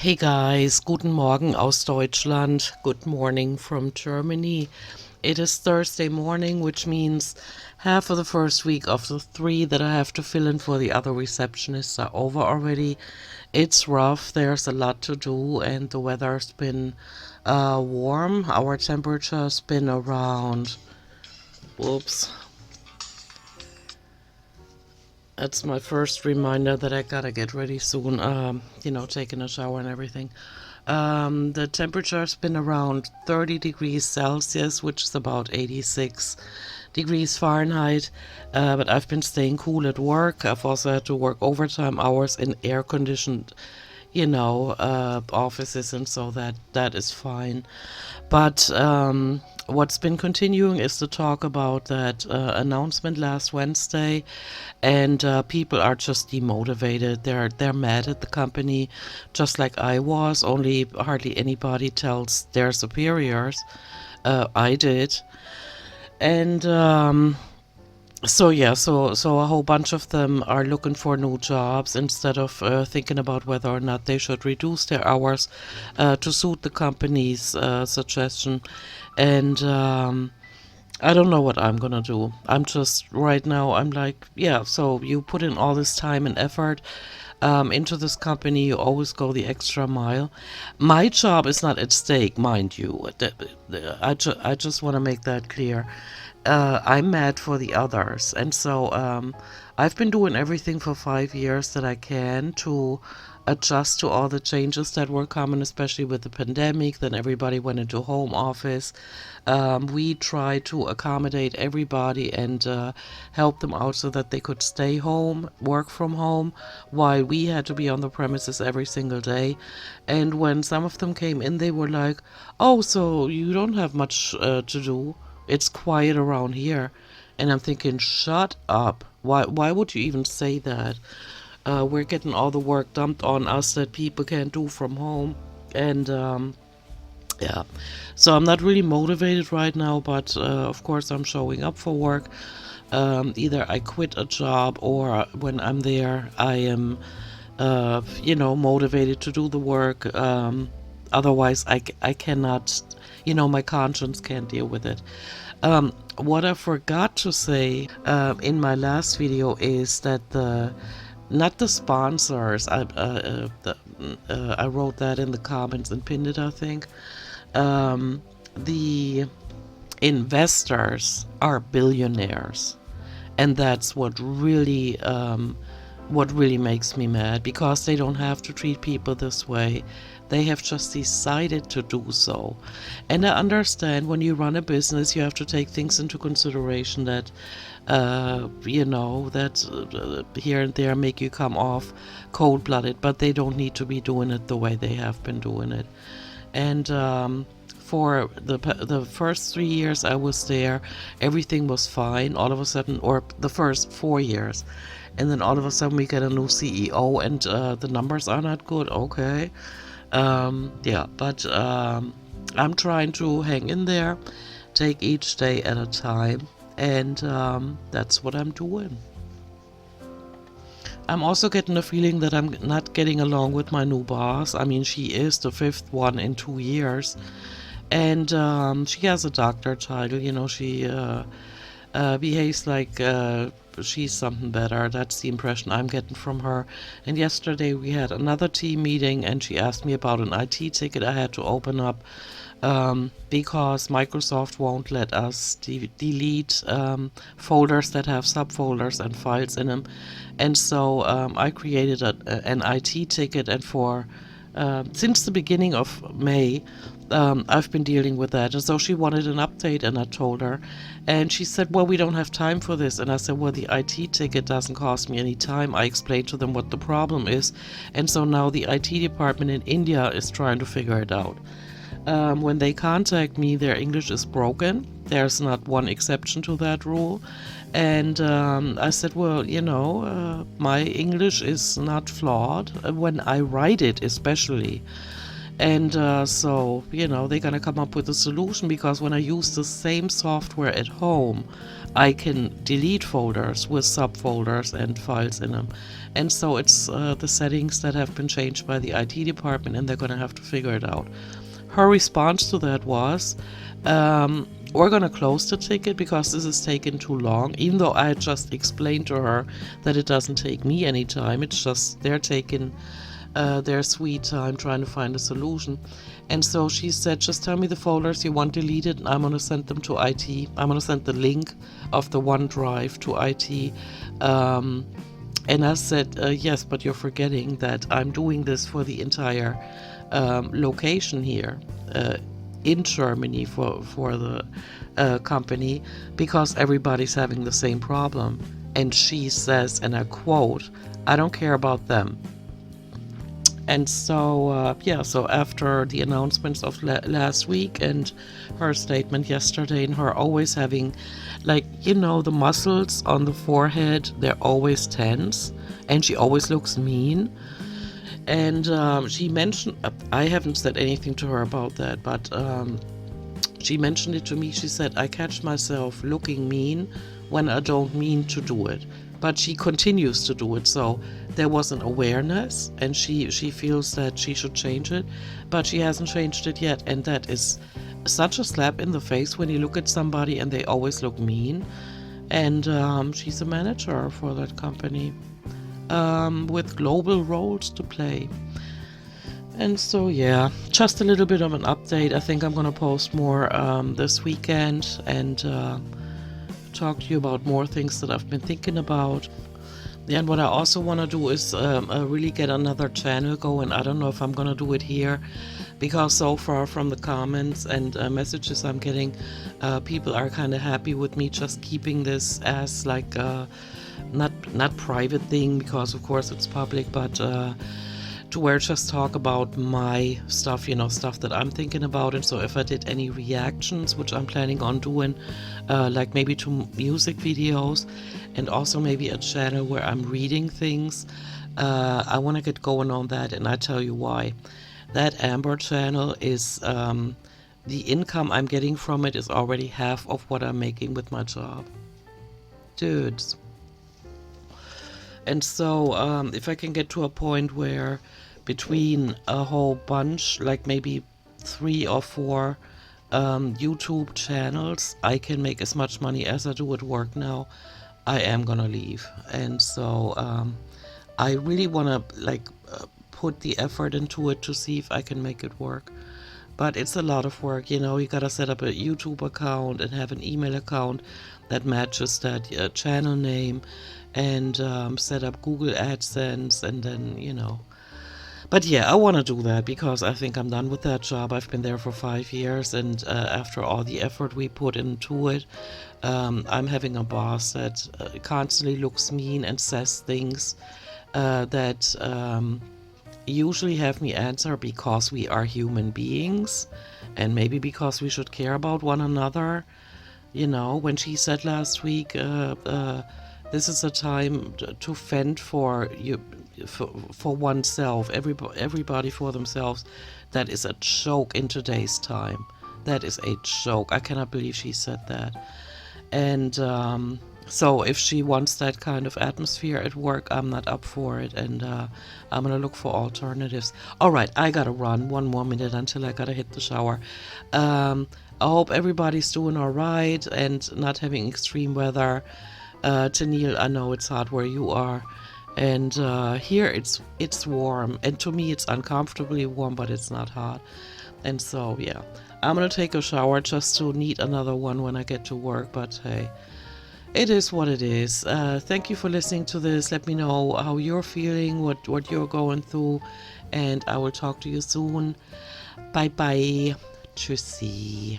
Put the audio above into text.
Hey guys, guten Morgen aus Deutschland. Good morning from Germany. It is Thursday morning, which means half of the first week of the 3 that I have to fill in for the other receptionists are over already. It's rough, there's a lot to do, and the weather's been warm. Our temperature's been around, whoops, that's my first reminder that I gotta get ready soon, taking a shower and everything. The temperature's been around 30 degrees Celsius, which is about 86 degrees Fahrenheit. But I've been staying cool at work. I've also had to work overtime hours in air conditioned, offices, and so that is fine. But what's been continuing is the talk about that announcement last Wednesday, and people are just demotivated. They're mad at the company, just like I was. Only hardly anybody tells their superiors. I did, and so a whole bunch of them are looking for new jobs instead of thinking about whether or not they should reduce their hours to suit the company's suggestion. And I don't know what I'm gonna do. I'm just right now. I'm like, yeah. So you put in all this time and effort into this company. You always go the extra mile. My job is not at stake, mind you. I just want to make that clear. I'm mad for the others. And so I've been doing everything for 5 years that I can to adjust to all the changes that were coming, especially with the pandemic. Then everybody went into home office. We tried to accommodate everybody and help them out so that they could stay home, work from home, while we had to be on the premises every single day. And when some of them came in, they were like, "Oh, so you don't have much to do? It's quiet around here." And I'm thinking, shut up. Why would you even say that? We're getting all the work dumped on us that people can't do from home. And yeah, so I'm not really motivated right now, but of course I'm showing up for work. Either I quit a job, or when I'm there, I am, motivated to do the work. Otherwise, I cannot, my conscience can't deal with it. What I forgot to say in my last video is that not the sponsors, I wrote that in the comments and pinned it, I think. The investors are billionaires, and that's what really makes me mad, because they don't have to treat people this way. They have just decided to do so. And I understand when you run a business, you have to take things into consideration that, here and there make you come off cold-blooded, but they don't need to be doing it the way they have been doing it. And for the first 3 years I was there, everything was fine. All of a sudden, or the first 4 years, and then all of a sudden we get a new CEO, and the numbers are not good. Okay, but I'm trying to hang in there, take each day at a time, and that's what I'm doing. I'm also getting the feeling that I'm not getting along with my new boss. I mean, she is the fifth one in 2 years, and she has a doctor title. She behaves like she's something better. That's the impression I'm getting from her. And yesterday we had another team meeting, and she asked me about an IT ticket I had to open up, because Microsoft won't let us delete folders that have subfolders and files in them. And so I created an IT ticket, and for since the beginning of May, I've been dealing with that. And so she wanted an update, and I told her. And she said, "Well, we don't have time for this." And I said, "Well, the IT ticket doesn't cost me any time." I explained to them what the problem is. And so now the IT department in India is trying to figure it out. When they contact me, their English is broken. There's not one exception to that rule. And I said, "Well, my English is not flawed when I write it, especially." And so, they're going to come up with a solution, because when I use the same software at home, I can delete folders with subfolders and files in them. And so it's the settings that have been changed by the IT department, and they're going to have to figure it out. Her response to that was, we're going to close the ticket because this is taking too long, even though I just explained to her that it doesn't take me any time. It's just they're taking their sweet time trying to find a solution. And so she said, just tell me the folders you want deleted, and I'm going to send them to IT. I'm going to send the link of the OneDrive to IT. And I said, yes, but you're forgetting that I'm doing this for the entire location here in Germany for the company, because everybody's having the same problem. And she says, and I quote, I don't care about them. And so, so after the announcements of last week and her statement yesterday, and her always having, the muscles on the forehead, they're always tense, and she always looks mean. And she mentioned, I haven't said anything to her about that, but she mentioned it to me. She said, I catch myself looking mean when I don't mean to do it. But she continues to do it, so there was an awareness, and she feels that she should change it, but she hasn't changed it yet. And that is such a slap in the face when you look at somebody and they always look mean. And she's a manager for that company with global roles to play. And so, just a little bit of an update. I think I'm going to post more this weekend and talk to you about more things that I've been thinking about. And what I also want to do is really get another channel going. I don't know if I'm going to do it here, because so far from the comments and messages I'm getting, people are kind of happy with me just keeping this as like not private thing, because of course it's public, but to where just talk about my stuff, stuff that I'm thinking about. And so if I did any reactions, which I'm planning on doing, like maybe to music videos, and also maybe a channel where I'm reading things, I want to get going on that, and I tell you why. That Amber channel is, the income I'm getting from it is already half of what I'm making with my job. Dudes. And so if I can get to a point where between a whole bunch, like maybe 3 or 4 YouTube channels, I can make as much money as I do at work now, I am gonna leave. And so I really want to put the effort into it to see if I can make it work. But it's a lot of work, you gotta set up a YouTube account and have an email account that matches that channel name, and set up Google AdSense, and then, But I want to do that because I think I'm done with that job. I've been there for 5 years, and after all the effort we put into it, I'm having a boss that constantly looks mean and says things that usually have me answer because we are human beings, and maybe because we should care about one another. When she said last week, this is a time to fend for oneself, everybody for themselves. That is a joke in today's time. That is a joke. I cannot believe she said that. And so if she wants that kind of atmosphere at work, I'm not up for it, and I'm gonna look for alternatives. All right, I gotta run 1 more minute until I gotta hit the shower. I hope everybody's doing all right and not having extreme weather. Tennille, I know it's hot where you are, and here it's warm, and to me it's uncomfortably warm, but it's not hot. And so I'm gonna take a shower just to need another one when I get to work, but hey, it is what it is. Thank you for listening to this. Let me know how you're feeling, what you're going through, and I will talk to you soon. Bye bye. Tschüssi.